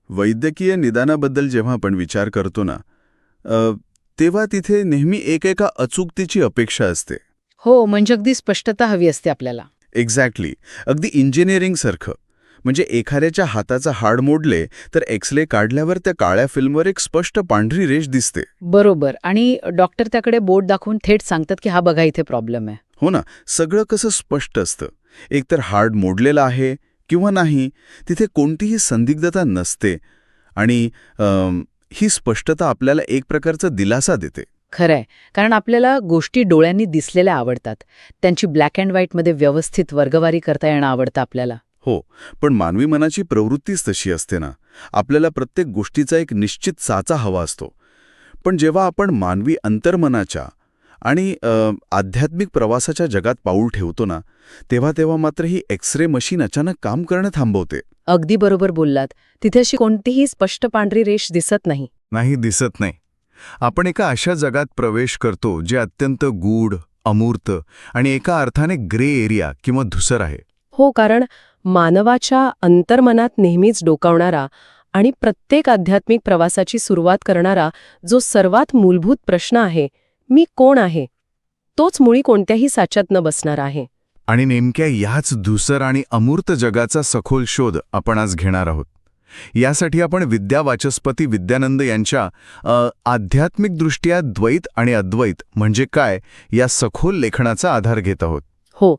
वैद्यकीय निदानाबद्दल जेव्हा आपण विचार करतो ना, तेव्हा तिथे नेहमी एका अचूकतेची अपेक्षा असते. हो, म्हणजे अगदी स्पष्टता हवी असते आपल्याला. एक्झॅक्टली. अगदी इंजिनिअरिंगसारखं. म्हणजे एखाद्याच्या हाताचा हाड मोडले तर एक्सरे काढल्यावर त्या काळ्या फिल्मवर एक स्पष्ट पांढरी रेष दिसते. बरोबर. आणि डॉक्टर त्याकडे बोट दाखवून थेट सांगतात की हा बघा इथे प्रॉब्लेम आहे. हो ना, सगळं कसं स्पष्ट असतं. एकतर हाड मोडलेलं आहे किंवा नाही, तिथे कोणतीही संदिग्धता नसते. आणि ही स्पष्टता आपल्याला एक प्रकारचा दिलासा देते. खरंय. कारण आपल्याला गोष्टी डोळ्यांनी दिसलेल्या आवडतात. त्यांची ब्लॅक अँड व्हाईटमध्ये व्यवस्थित वर्गवारी करता येणं आवडतं आपल्याला. हो, पण मानवी मनाची प्रवृत्तीच तशी असते ना. आपल्याला प्रत्येक गोष्टीचा एक निश्चित साचा हवा असतो. पण जेव्हा आपण मानवी अंतर्मनाच्या आणि आध्यात्मिक प्रवासाच्या जगात पाऊल ठेवतो ना, तेव्हा मात्र ही एक्सरे मशीन अचानक काम करणं थांबवते. अगदी बरोबर बोललात. तिथे अशी कोणतीही स्पष्ट पांढरी रेष दिसत नाही. नाही, दिसत नाही. आपण एका अशा जगात प्रवेश करतो जे अत्यंत गूढ, अमूर्त आणि एका अर्थाने ग्रे एरिया किंवा धूसर आहे. हो, कारण मानवाच्या अंतर्मनात नेहमीच डोकावणारा आणि प्रत्येक आध्यात्मिक प्रवासाची सुरुवात करणारा जो सर्वात मूलभूत प्रश्न आहे, मी कोण आहे, तोच मुळी कोणत्याही साच्यात न बसणार आहे. आणि नेमक्या याच धूसर आणि अमूर्त जगाचा सखोल शोध आपण आज घेणार आहोत. यासाठी आपण विद्यावाचस्पती विद्यानंद यांच्या आध्यात्मिकदृष्ट्या द्वैत आणि अद्वैत म्हणजे काय या सखोल लेखनाचा आधार घेत आहोत. हो,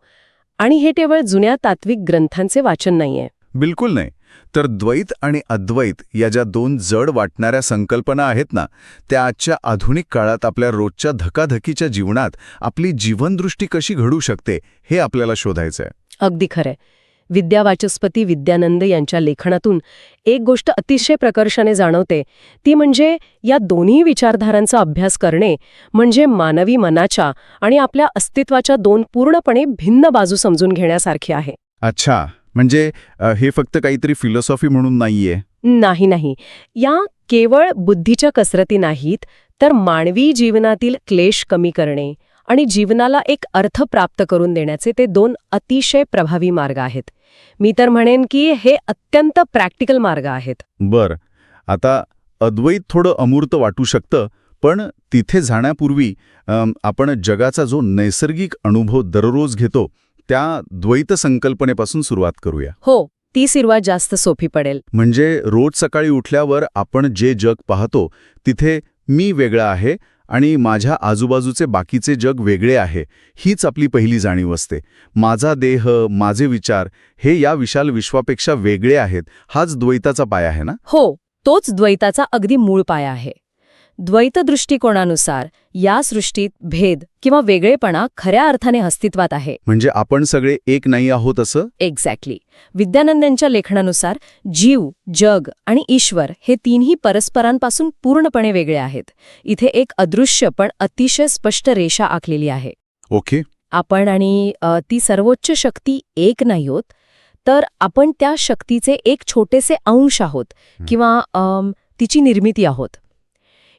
आणि हे केवळ जुन्या तात्विक ग्रंथांचे वाचन नाहीये. बिलकुल नाही. तर द्वैत आणि अद्वैत या ज्या दोन जड वाटणाऱ्या संकल्पना आहेत ना, त्या आजच्या आधुनिक काळात आपल्या रोजच्या धकाधकीच्या जीवनात आपली जीवनदृष्टी कशी घडू शकते हे आपल्याला शोधायचं आहे. अगदी खरंय. विद्यावाचस्पती विद्यानंद यांच्या लेखनातून एक गोष्ट अतिशय प्रकर्षाने जाणवते, ती म्हणजे या दोन्ही विचारधारांचा अभ्यास करणे म्हणजे मानवी मनाच्या आणि आपल्या अस्तित्वाच्या दोन पूर्णपणे भिन्न बाजू समजून घेण्यासारखे आहे. अच्छा, म्हणजे हे फक्त काहीतरी फिलॉसॉफी म्हणून नाहीये. नाही. या केवळ बुद्धीच्या कसरती नाहीत, तर मानवी जीवनातील क्लेश कमी करणे आणि जीवनाला एक अर्थ प्राप्त करून देण्याचे ते दोन अतिशय प्रभावी मार्ग आहेत. मी तर म्हणेन की हे अत्यंत प्रॅक्टिकल मार्ग आहेत. बर, आता अद्वैत थोडं अमूर्त वाटू शकतं, पण तिथे जाण्यापूर्वी आपण जगाचा जो नैसर्गिक अनुभव दररोज घेतो त्या द्वैत संकल्पनेपासून सुरुवात करूया. हो, ती सुरुवात जास्त सोपी पडेल. म्हणजे रोज सकाळी उठल्यावर आपण जे जग पाहतो तिथे मी वेगळा आहे आणि माझ्या आजूबाजूचे बाकीचे जग वेगळे आहे, हीच आपली पहिली जाणीव असते. माझा देह, माझे विचार हे या विशाल विश्वापेक्षा वेगळे आहेत, हाच द्वैताचा पाया आहे ना? हो, तोच द्वैताचा अगदी मूळ पाया आहे. द्वैत दृष्टिकोनानुसार या सृष्टीत भेद किंवा वेगळेपणा खऱ्या अर्थाने अस्तित्वात आहे. म्हणजे आपण सगळे एक नाही आहोत असं? एक्झॅक्टली. विद्यानंदांच्या लेखनानुसार जीव, जग आणि ईश्वर हे तीनही परस्परांपासून पूर्णपणे वेगळे आहेत. इथे एक अदृश्य पण अतिशय स्पष्ट रेषा आखलेली आहे. ओके. आपण आणि ती सर्वोच्च शक्ती एक नाही होत, तर आपण त्या शक्तीचे एक छोटेसे अंश आहोत किंवा तिची निर्मिती आहोत.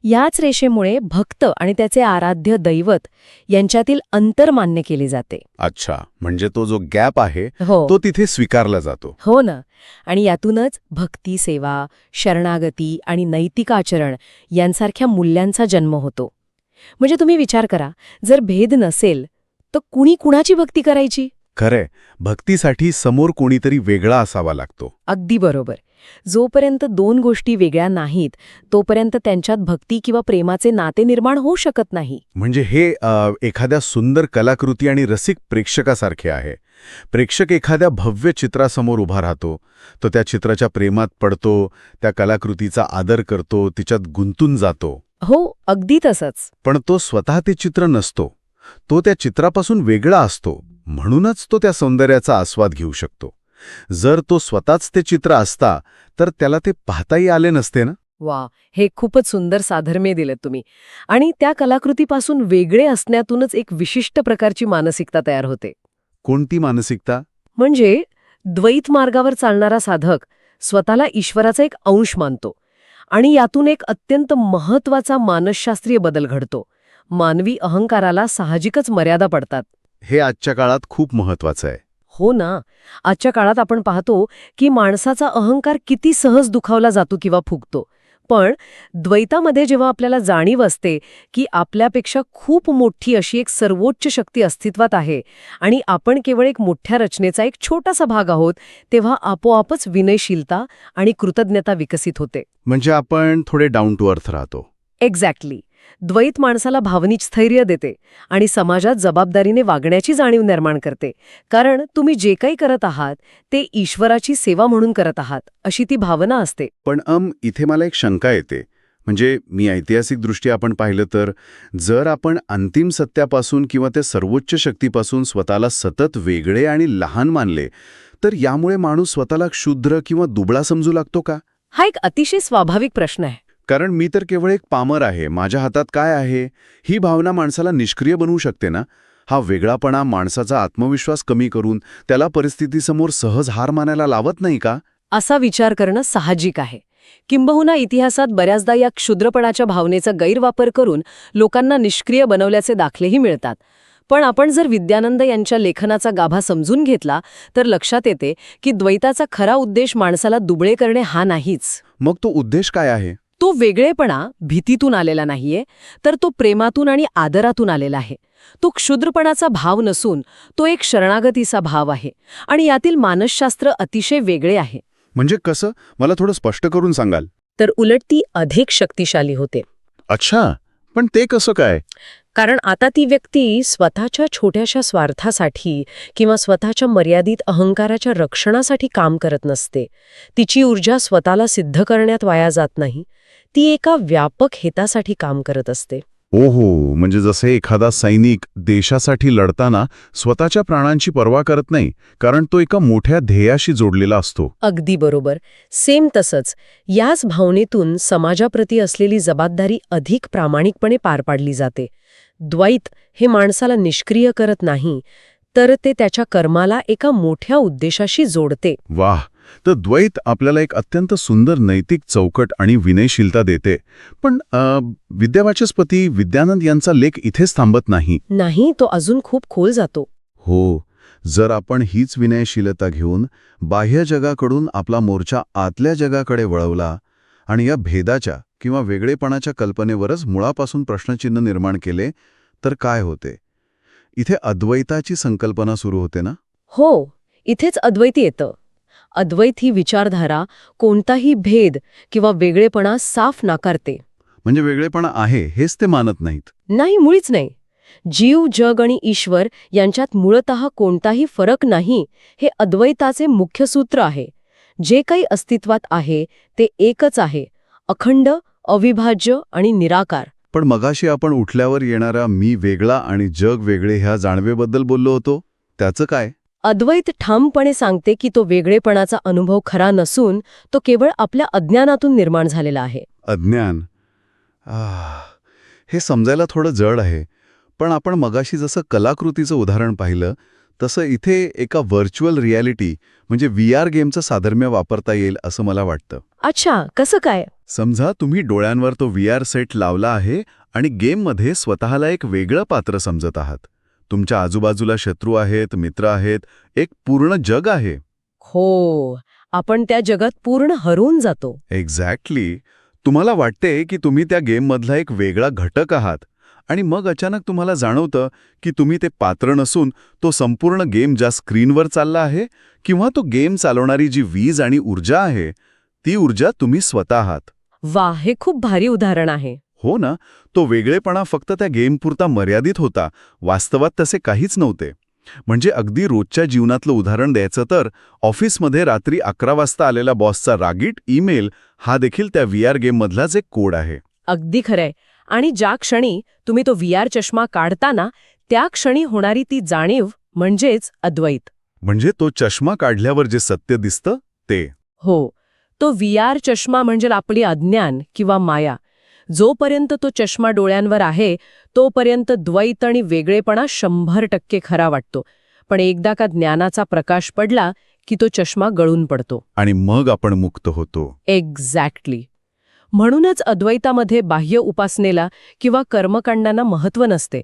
याच रेषेमुळे भक्त आणि त्याचे आराध्य दैवत यांच्यातील अंतर मान्य केले जाते. अच्छा, म्हणजे तो जो गॅप आहे हो, तो तिथे स्वीकारला जातो. हो ना. आणि यातूनच भक्ती, सेवा, शरणागती आणि नैतिक आचरण यांसारख्या मूल्यांचा जन्म होतो. म्हणजे तुम्ही विचार करा, जर भेद नसेल तर कुणी कुणाची भक्ती करायची? खरंय, भक्तीसाठी समोर कोणीतरी वेगळा असावा लागतो. अगदी बरोबर. जोपर्यंत दोन गोष्टी वेगळ्या नाहीत तोपर्यंत त्यांच्यात भक्ती किंवा प्रेमाचे नाते निर्माण होऊ शकत नाही. म्हणजे हे एखाद्या सुंदर कलाकृती आणि रसिक प्रेक्षकासारखे आहे. प्रेक्षक एखाद्या भव्य चित्रासमोर उभा राहतो, तो त्या चित्राच्या प्रेमात पडतो, त्या कलाकृतीचा आदर करतो, तिच्यात गुंतून जातो. हो, अगदी तसंच. पण तो स्वतः ते चित्र नसतो, तो त्या चित्रापासून वेगळा असतो. म्हणूनच तो त्या सौंदर्याचा आस्वाद घेऊ शकतो. जर तो स्वतःच ते चित्र असता तर त्याला ते पाहताही आले नसते ना. वा, हे खूपच सुंदर साधर्म्य दिलेत तुम्ही. आणि त्या कलाकृतीपासून वेगळे असण्यातूनच एक विशिष्ट प्रकारची मानसिकता तयार होते. कोणती मानसिकता? म्हणजे द्वैत मार्गावर चालणारा साधक स्वतःला ईश्वराचा एक अंश मानतो आणि यातून एक अत्यंत महत्वाचा मानसशास्त्रीय बदल घडतो. मानवी अहंकाराला साहजिकच मर्यादा पडतात. हे आजच्या काळात खूप महत्वाचं आहे. हो ना. आजच्या काळात आपण पाहतो की माणसाचा अहंकार किती सहज दुखावला जातो किंवा फुगतो. पण द्वैतामध्ये जेव्हा आपल्याला जाणीव असते की आपल्यापेक्षा खूप मोठी अशी एक सर्वोच्च शक्ती अस्तित्वात आहे आणि आपण केवळ एक मोठ्या रचनेचा एक छोटासा भाग आहोत, तेव्हा आपोआपच विनयशीलता आणि कृतज्ञता विकसित होते. म्हणजे आपण थोडे डाऊन टू अर्थ राहतो. एक्झॅक्टली. द्वैत माणसाला भावनिक स्थैर्य देते आणि समाजात जबाबदारीने वागण्याची जाणीव निर्माण करते. कारण तुम्ही जे काही करत आहात ते ईश्वराची सेवा म्हणून करत आहात, अशी ती भावना असते. पण इथे मला एक शंका येते. म्हणजे मी ऐतिहासिकदृष्ट्या आपण पाहिलं तर जर आपण अंतिम सत्यापासून किंवा त्या सर्वोच्च शक्तीपासून स्वतःला सतत वेगळे आणि लहान मानले, तर यामुळे माणूस स्वतःला क्षुद्र किंवा दुबळा समजू लागतो का? हा एक अतिशय स्वाभाविक प्रश्न आहे. कारण मी तर केवळ एक पामर आहे, माझ्या हातात काय आहे, ही भावना माणसाला निष्क्रिय बनवू शकते ना. हा वेगळापणा माणसाचा आत्मविश्वास कमी करून त्याला परिस्थितीसमोर सहज हार मानायला लावत नाही का? असा विचार करणं साहजिक आहे. किंबहुना इतिहासात बऱ्याचदा या क्षुद्रपणाच्या भावनेचा गैरवापर करून लोकांना निष्क्रिय बनवल्याचे दाखलेही मिळतात. पण आपण जर विद्यानंद यांच्या लेखनाचा गाभा समजून घेतला तर लक्षात येते की द्वैताचा खरा उद्देश माणसाला दुबळे करणे हा नाहीच. मग तो उद्देश काय आहे? तो वेगळेपणा भीतीतून आलेला नाहीये, तर तो प्रेमातून आणि आदरातून आलेला आहे. तो क्षुद्रपणाचा भाव नसून तो एक शरणागतीचा भाव आहे आणि यातील मानसशास्त्र अतिशय वेगळे आहे. म्हणजे कसं? मला थोडं स्पष्ट करून सांगाल? तर उलट ती अधिक शक्तिशाली होते. अच्छा, पण ते कसं काय? कारण आता ती व्यक्ती स्वतःच्या छोट्याशा स्वार्थासाठी किंवा स्वतःच्या मर्यादित अहंकाराच्या रक्षणासाठी काम करत नसते. तिची ऊर्जा स्वतःला सिद्ध करण्यात वाया जात नाही, ती एका व्यापक हेतासाठी काम करत असते. ओहो, म्हणजे जसे एखादा सैनिक देशासाठी लढताना स्वतःच्या प्राणांची पर्वा करत नाही, कारण तो एका मोठ्या ध्येयाशी जोडलेला असतो. अगदी बरोबर. सेम तसंच याच भावनेतून समाजाप्रती असलेली जबाबदारी अधिक प्रामाणिकपणे पार पाडली जाते. द्वैत हे माणसाला निष्क्रिय करत नाही, तर ते त्याच्या कर्माला एका मोठ्या उद्देशाशी जोडते. वाह! तर द्वैत आपल्याला एक अत्यंत सुंदर नैतिक चौकट आणि विनयशीलता देते. पण विद्यावाचस्पती विद्यानंद यांचा लेख इथेच थांबत नाही. नाही, तो अजून खूप खोल जातो. हो, जर आपण हीच विनयशीलता घेऊन बाह्य जगाकडून आपला मोर्चा आतल्या जगाकडे वळवला आणि या भेदाच्या किंवा वेगळेपणाच्या कल्पनेवरच मुळापासून प्रश्नचिन्ह निर्माण केले, तर काय होते? इथे अद्वैताची संकल्पना सुरू होते ना? हो, इथेच अद्वैत येतं. अद्वैत ही विचारधारा कोणताही भेद किंवा वेगळेपणा साफ नाकारते. म्हणजे वेगळेपणा आहे हेच ते मानत नाहीत. नाही, मुळीच नाही. जीव, जग आणि ईश्वर यांच्यात मूळतः कोणताही फरक नाही, हे अद्वैताचे मुख्य सूत्र आहे. जे काही अस्तित्वात आहे ते एकच आहे, अखंड, अविभाज्य आणि निराकार. पण मगाशी आपण उठल्यावर येणारा मी वेगळा आणि जग वेगळे ह्या जाणवेबद्दल बोललो होतो, त्याचं काय? अद्वैत ठामपणे सांगते की तो वेगळेपणाचा अनुभव खरा नसून तो केवळ आपल्या अज्ञानातून निर्माण झालेला आहे. अज्ञान. हे समजायला थोडं जड आहे. पण आपण मगाशी जसं कलाकृतीचं उदाहरण पाहिलं तसं इथे एका व्हर्च्युअल रियालिटी म्हणजे VR गेमचं साधर्म्य वापरता येईल असं मला वाटतं. अच्छा, कसं काय? समजा तुम्ही डोळ्यांवर तो VR सेट लावला आहे आणि गेममध्ये स्वतःला एक वेगळं पात्र समजत आहात. तुमच्या आजूबाजूला शत्रू आहेत, मित्र आहेत, एक पूर्ण जग आहे. हो, आपण त्या जगात पूर्ण हरवून जातो. एक्झॅक्टली. तुम्हाला वाटते की तुम्ही त्या गेममधला एक वेगळा घटक आहात आणि मग अचानक तुम्हाला जाणवतं की तुम्ही ते पात्र नसून तो संपूर्ण गेम ज्या स्क्रीनवर चालला आहे किंवा तो गेम चालवणारी जी वीज आणि ऊर्जा आहे ती ऊर्जा तुम्ही स्वतः आहात. वा, हे खूप भारी उदाहरण आहे. हो ना. तो वेगळेपणा फक्त त्या गेमपुरता मर्यादित होता, वास्तवात तसे काहीच नव्हते. म्हणजे अगदी रोजच्या जीवनातलं उदाहरण द्यायचं तर ऑफिसमध्ये रात्री 11 वाजता आलेला बॉसचा रागीट ईमेल हा देखील त्या VR गेममधलाच एक कोड आहे. अगदी खरंय. आणि ज्या क्षणी तुम्ही तो VR चष्मा काढता ना, त्या क्षणी होणारी ती जाणीव म्हणजेच अद्वैत. म्हणजे तो चष्मा काढल्यावर जे सत्य दिसतं ते. हो, तो VR चष्मा म्हणजे आपली अज्ञान किंवा माया. जोपर्यंत तो चष्मा डोळ्यांवर आहे तोपर्यंत द्वैत आणि वेगळेपणा 100% खरा वाटतो. पण एकदा का ज्ञानाचा प्रकाश पडला की तो चष्मा गळून पडतो आणि मग आपण मुक्त होतो. एक्झॅक्टली. म्हणूनच अद्वैतामध्ये बाह्य उपासनेला किंवा कर्मकांडांना महत्त्व नसते.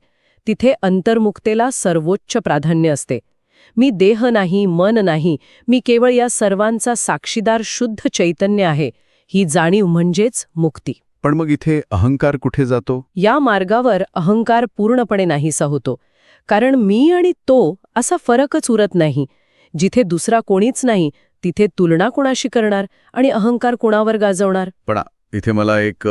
तिथे अंतर्मुक्तेला सर्वोच्च प्राधान्य असते. मी देह नाही, मन नाही, मी केवळ या सर्वांचा साक्षीदार शुद्ध चैतन्य आहे, ही जाणीव म्हणजेच मुक्ती. पण मग इथे अहंकार कुठे जातो? या मार्गावर अहंकार पूर्णपणे नाहीसा होतो. कारण मी आणि तो असा फरकच उरत नाही. जिथे दुसरा कोणीच नाही, तिथे तुलना कोणाशी करणार आणि अहंकार कोणावर गाजवणार? पण इथे मला एक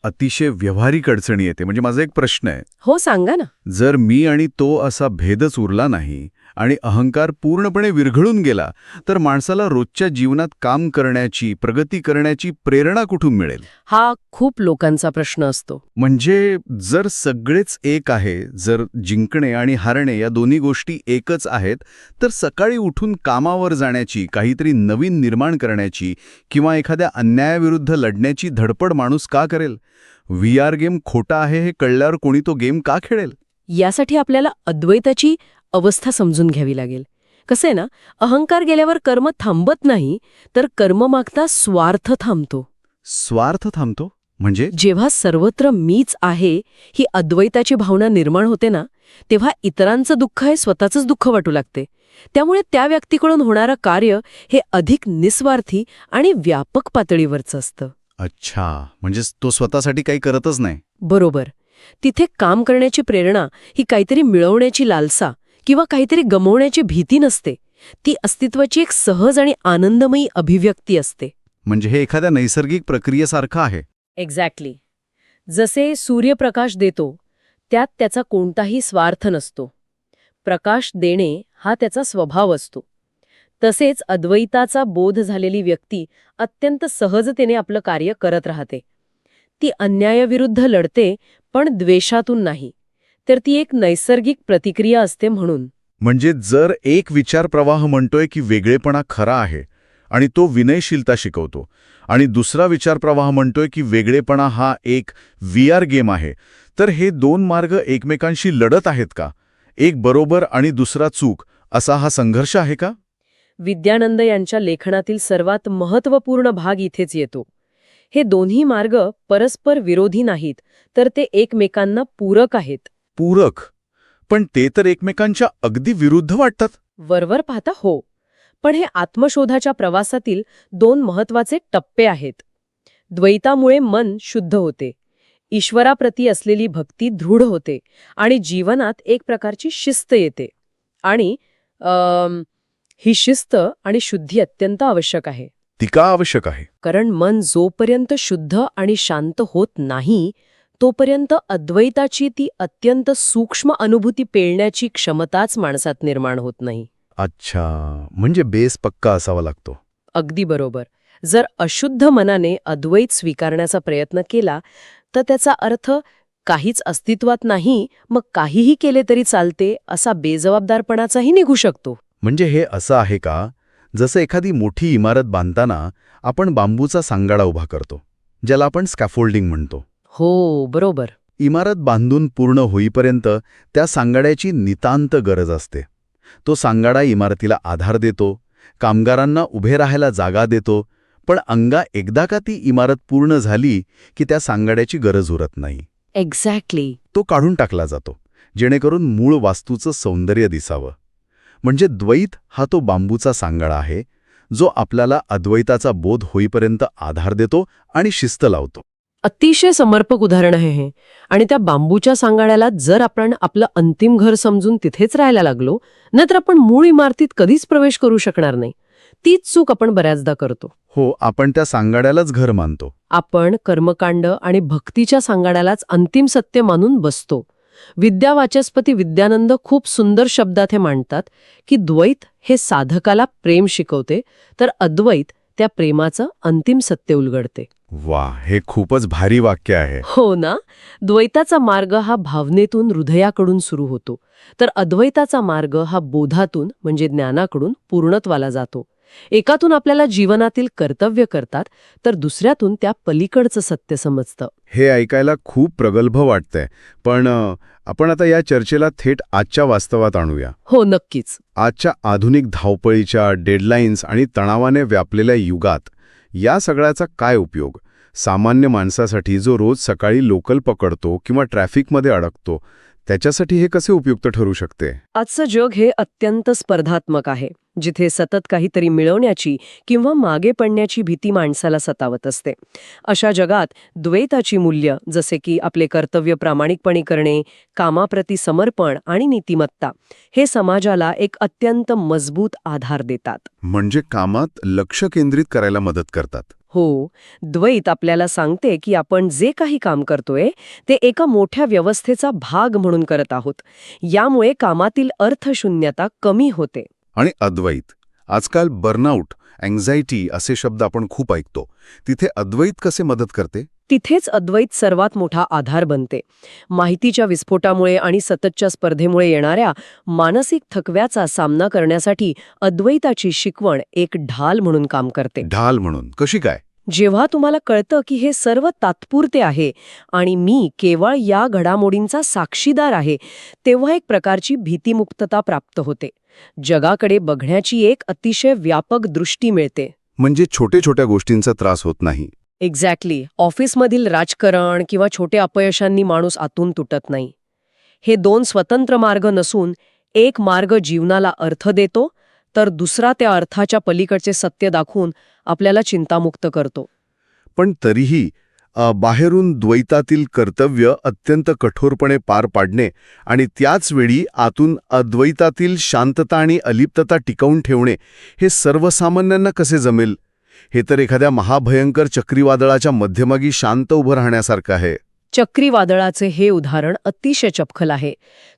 अतिशय व्यावहारिक अडचणी येते. म्हणजे माझा एक प्रश्न आहे. हो, सांगा ना. जर मी आणि तो असा भेदच उरला नाही आणि अहंकार पूर्णपणे विरघळून गेला, तर माणसाला रोजच्या जीवनात काम करण्याची, प्रगती करण्याची प्रेरणा कुठून मिळेल? हा खूप लोकांचा प्रश्न असतो. म्हणजे जर सगळेच एक आहे, जर जिंकणे आणि हारणे या दोन्ही गोष्टी एकच आहेत, तर सकाळी उठून कामावर जाण्याची, काहीतरी नवीन निर्माण करण्याची किंवा एखाद्या अन्यायाविरुद्ध लढण्याची धडपड माणूस का करेल? VR गेम खोटा आहे हे कळल्यावर कोणी तो गेम का खेळेल? यासाठी आपल्याला अद्वैताची अवस्था समजून घ्यावी लागेल. कसं आहे ना, अहंकार गेल्यावर कर्म थांबत नाही, तर कर्म मागता स्वार्थ थांबतो. स्वार्थ थांबतो? म्हणजे जेव्हा सर्वत्र मीच आहे ही अद्वैताची भावना निर्माण होते ना, तेव्हा इतरांचं दुःख हे स्वतःचंच दुःख वाटू लागते. त्यामुळे त्या व्यक्तीकडून होणारं कार्य हे अधिक निस्वार्थी आणि व्यापक पातळीवरचं असतं. अच्छा, म्हणजे तो स्वतःसाठी काही करतच नाही. बरोबर. तिथे काम करण्याची प्रेरणा ही काहीतरी मिळवण्याची लालसा किंवा काहीतरी गमावण्याची भीती नसते. ती अस्तित्वाची एक सहज आणि आनंदमयी अभिव्यक्ती असते. म्हणजे हे एखाद्या नैसर्गिक प्रक्रियेसारखं आहे. एक्झॅक्टली. जसे सूर्यप्रकाश देतो, त्यात त्याचा कोणताही स्वार्थ नसतो. प्रकाश देणे हा त्याचा स्वभाव असतो. तसेच अद्वैताचा बोध झालेली व्यक्ती अत्यंत सहजतेने आपलं कार्य करत राहते. ती अन्यायाविरुद्ध लढते, पण द्वेषातून नाही, तर ती एक नैसर्गिक प्रतिक्रिया असते म्हणून. म्हणजे जर एक विचार प्रवाह म्हणतोय की वेगळेपणा खरा आहे आणि तो विनयशीलता शिकवतो, आणि दुसरा विचार प्रवाह म्हणतोय की वेगळेपणा हा एक VR गेम आहे, तर हे दोन मार्ग एकमेकांशी लढत आहेत का? एक बरोबर आणि दुसरा चूक, असा हा संघर्ष आहे का? विद्यानंद यांच्या लेखनातील सर्वात महत्त्वपूर्ण भाग इथेच येतो. हे दोन्ही मार्ग परस्पर विरोधी नाहीत, तर ते एकमेकांना पूरक आहेत. पूरक? पण ते तर एकमेकांच्या अगदी विरुद्ध वाटतात. वरवर पाहता हो, पण हे आत्मशोधाच्या प्रवासातील दोन महत्त्वाचे टप्पे आहेत. द्वैतामुळे मन शुद्ध होते, ईश्वराप्रती असलेली भक्ती दृढ होते आणि जीवनात एक प्रकारची शिस्त येते. आणि ही शिस्त आणि शुद्धी अत्यंत आवश्यक आहे. ती का आवश्यक आहे? कारण मन जोपर्यंत शुद्ध आणि शांत होत नाही, तोपर्यंत अद्वैताची ती अत्यंत सूक्ष्म अनुभूती पेळण्याची क्षमताच माणसात निर्माण होत नाही. अच्छा, म्हणजे बेस पक्का असावा लागतो. अगदी बरोबर. जर अशुद्ध मनाने अद्वैत स्वीकारण्याचा प्रयत्न केला, तर त्याचा अर्थ काहीच अस्तित्वात नाही, मग काहीही केले तरी चालते असा बेजबाबदारपणाचाही निघू शकतो. म्हणजे हे असं आहे का, जसं एखादी मोठी इमारत बांधताना आपण बांबूचा सांगाडा उभा करतो, ज्याला आपण स्कॅफोल्डिंग म्हणतो. हो, बरोबर. इमारत बांधून पूर्ण होईपर्यंत त्या सांगाड्याची नितांत गरज असते. तो सांगाडा इमारतीला आधार देतो, कामगारांना उभे राहायला जागा देतो, पण एकदा का ती इमारत पूर्ण झाली की त्या सांगाड्याची गरज उरत नाही. एक्झॅक्टली. तो काढून टाकला जातो, जेणेकरून मूळ वास्तूचं सौंदर्य दिसावं. म्हणजे द्वैत हा तो बांबूचा सांगाडा आहे, जो आपल्याला अद्वैताचा बोध होईपर्यंत आधार देतो आणि शिस्त लावतो. अतिशय समर्पक उदाहरण आहे हे. आणि त्या बांबूच्या सांगाड्याला जर आपण आपलं अंतिम घर समजून तिथेच राहायला लागलो, नाहीतर आपण मूळ इमारतीत कधीच प्रवेश करू शकणार नाही. तीच चूक आपण बऱ्याचदा करतो. हो, आपण त्या सांगाड्यालाच घर मानतो. आपण कर्मकांड आणि भक्तीच्या सांगाड्यालाच अंतिम सत्य मानून बसतो. विद्यावाचस्पती विद्यानंद खूप सुंदर शब्दात हे मांडतात की द्वैत हे साधकाला प्रेम शिकवते, तर अद्वैत त्या प्रेमाचं अंतिम सत्य उलगडते. वा, हे खूपच भारी वाक्य आहे. हो ना. द्वैताचा मार्ग हा भावनेतून, हृदयाकडून सुरू होतो, तर अद्वैताचा मार्ग हा बोधातून म्हणजे ज्ञानाकडून पूर्णत्वाला जातो. एकातून आपल्याला जीवनातील कर्तव्य करतात, तर दुसऱ्यातून त्या पलीकडचं सत्य समजतं. हे ऐकायला खूप प्रगल्भ वाटतंय, पण आपण आता या चर्चेला थेट आजच्या वास्तवात आणूया. हो, नक्कीच. आजच्या आधुनिक धावपळीच्या, डेडलाईन्स आणि तणावाने व्यापलेल्या युगात या सगळ्याचा काय उपयोग? सामान्य माणसासाठी जो रोज सकाळी लोकल पकडतो किंवा ट्रॅफिकमध्ये अडकतो, त्याच्यासाठी हे कसे उपयुक्त ठरू शकते? आजचं जग हे अत्यंत स्पर्धात्मक आहे, जिथे सतत काहीतरी मिळवण्याची किंवा मागे पडण्याची भीती माणसाला सतावत असते. अशा जगात द्वैताची मूल्य, जसे की आपले कर्तव्य प्रामाणिकपणे करणे, कामाप्रती समर्पण आणि नीतिमत्ता, हे समाजाला एक अत्यंत मजबूत आधार देतात. म्हणजे कामात लक्ष केंद्रित करायला मदत करतात. हो, द्वैत आपल्याला सांगते की आपण जे काही काम करतोय ते एका मोठ्या व्यवस्थेचा भाग म्हणून करत आहोत. यामुळे कामातील अर्थशून्यता कमी होते. आणि अद्वैत, आजकाल बर्नआउट, अँक्झायटी असे शब्द आपण खूप ऐकतो. तिथे अद्वैत कसे मदत करते? तिथेच अद्वैत सर्वात मोठा आधार बनते. माहितीच्या विस्फोटामुळे आणि सततच्या स्पर्धेमुळे येणाऱ्या मानसिक थकव्याचा सामना करण्यासाठी अद्वैताची शिकवण एक ढाल म्हणून काम करते. ढाल म्हणून कशी काय? जेव्हा तुम्हाला कळतं की हे सर्व तात्पुरते आहे आणि मी केवळ या घडामोडींचा साक्षीदार आहे, तेव्हा एक प्रकारची भीतीमुक्तता प्राप्त होते. जगाकडे बघण्याची एक अतिशय व्यापक दृष्टी मिळते. म्हणजे छोट्या छोट्या गोष्टींचा त्रास होत नाही. एक्झॅक्टली. ऑफिसमधील राजकारण किंवा छोट्या अपयशांनी माणूस आतून तुटत नाही. हे दोन स्वतंत्र मार्ग नसून एक मार्ग जीवनाला अर्थ देतो, तर दुसरा त्या अर्थाच्या पलीकडचे सत्य दाखवून आपल्याला चिंतामुक्त करतो. पण तरीही बाहेरून द्वैतातील कर्तव्य अत्यंत कठोरपणे पार पाडणे आणि त्याच वेळी आतून अद्वैतातील शांतता आणि अलिप्तता टिकवून ठेवणे, हे सर्वसामान्यांना कसे जमेल? हे तर एखाद्या महाभयंकर चक्रीवादळाच्या मध्यभागी शांत उभं राहण्यासारखं आहे. चक्रीवादळाचे हे उदाहरण अतिशय चपखल आहे.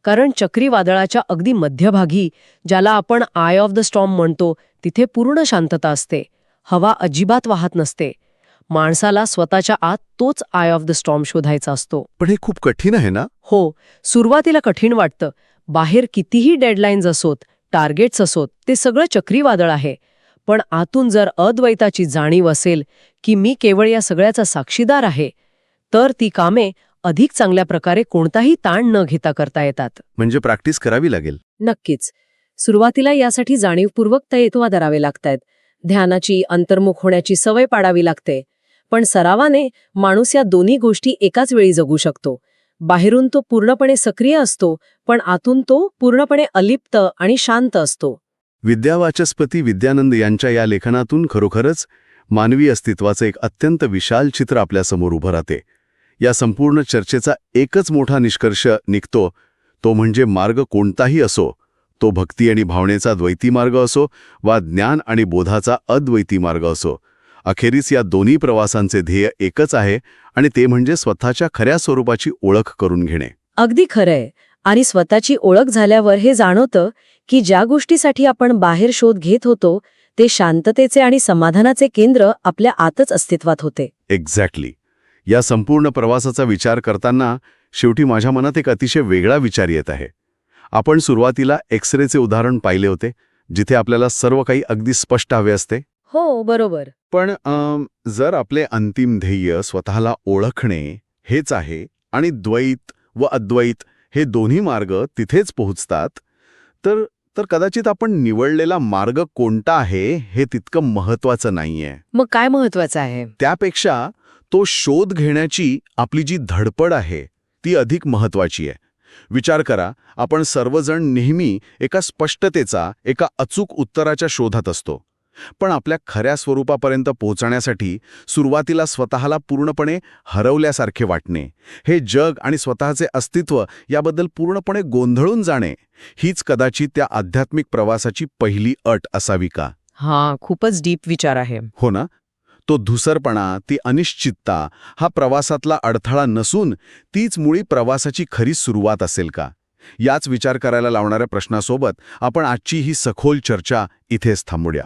कारण चक्रीवादळाच्या अगदी मध्यभागी, ज्याला आपण आय ऑफ द स्टॉर्म म्हणतो, तिथे पूर्ण शांतता असते. हवा अजिबात वाहत नसते. माणसाला स्वतःच्या आत तोच आय ऑफ द स्टॉर्म शोधायचा असतो. पण हे खूप कठीण आहे ना? हो, सुरुवातीला कठीण वाटतं. बाहेर कितीही डेडलाईन्स असोत, टार्गेट्स असोत, ते सगळं चक्रीवादळ आहे. पण आतून जर अद्वैताची जाणीव असेल की मी केवळ या सगळ्याचा साक्षीदार आहे, तर ती कामे अधिक चांगल्या प्रकारे कोणताही ताण न घेता करता येतात. म्हणजे प्रॅक्टिस करावी लागेल. नक्कीच. सुरुवातीला यासाठी जाणीवपूर्वक तयेतवा धरावे लागतायत. ध्यानाची, अंतर्मुख होण्याची सवय पाडावी लागते. पण सरावाने माणूस या दोन्ही गोष्टी एकाच वेळी जगू शकतो. बाहेरून तो पूर्णपणे सक्रिय असतो, पण आतून तो पूर्णपणे अलिप्त आणि शांत असतो. विद्यावाचस्पती विद्यानंद यांच्या या लेखनातून खरोखरच मानवी अस्तित्वाचं एक अत्यंत विशाल चित्र आपल्यासमोर उभं राहते. या संपूर्ण चर्चेचा एकच मोठा निष्कर्ष निघतो, तो म्हणजे मार्ग कोणताही असो, तो भक्ती आणि भावनेचा द्वैती मार्ग असो वा ज्ञान आणि बोधाचा अद्वैती मार्ग असो, अखेरीस या दोन्ही प्रवासांचे ध्येय एकच आहे, आणि ते म्हणजे स्वतःच्या खऱ्या स्वरूपाची ओळख करून घेणे. अगदी खरंय. आणि स्वतःची ओळख झाल्यावर हे जाणवतं की ज्या गोष्टीसाठी आपण बाहेर शोध घेत होतो, ते शांततेचे आणि समाधानाचे केंद्र आपल्या आतच अस्तित्वात होते. एक्झॅक्टली. या संपूर्ण प्रवासाचा विचार करताना शेवटी माझ्या मनात एक अतिशय वेगळा विचार येत आहे. आपण सुरुवातीला एक्सरेचे उदाहरण पाहिले होते, जिथे आपल्याला सर्व काही अगदी स्पष्ट हवे असते. हो, बरोबर. पण जर आपले अंतिम ध्येय स्वतःला ओळखणे हेच आहे आणि द्वैत व अद्वैत हे दोन्ही मार्ग तिथेच पोहोचतात, तर कदाचित आपण निवडलेला मार्ग कोणता आहे हे तितकं महत्वाचं नाहीये. मग काय महत्वाचं आहे? त्यापेक्षा तो शोध घेण्याची आपली जी धडपड आहे ती अधिक महत्वाची आहे. विचार करा, आपण सर्वजण नेहमी एका स्पष्टतेचा, एका अचूक उत्तराच्या शोधात असतो. पण आपल्या खऱ्या स्वरूपापर्यंत पोहोचण्यासाठी सुरुवातीला स्वतःला पूर्णपणे हरवल्यासारखे वाटणे, हे जग आणि स्वतःचे अस्तित्व याबद्दल पूर्णपणे गोंधळून जाणे, हीच कदाचित त्या आध्यात्मिक प्रवासाची पहिली अट असावी का? हां, खूपच डीप विचार आहे. हो ना? तो धुसरपणा, ती अनिश्चितता हा प्रवासातला अडथळा नसून तीच मुळी प्रवासाची खरी सुरुवात असेल का? याच विचार करायला लावणाऱ्या प्रश्नासोबत आपण आजची ही सखोल चर्चा इथेच थांबूया.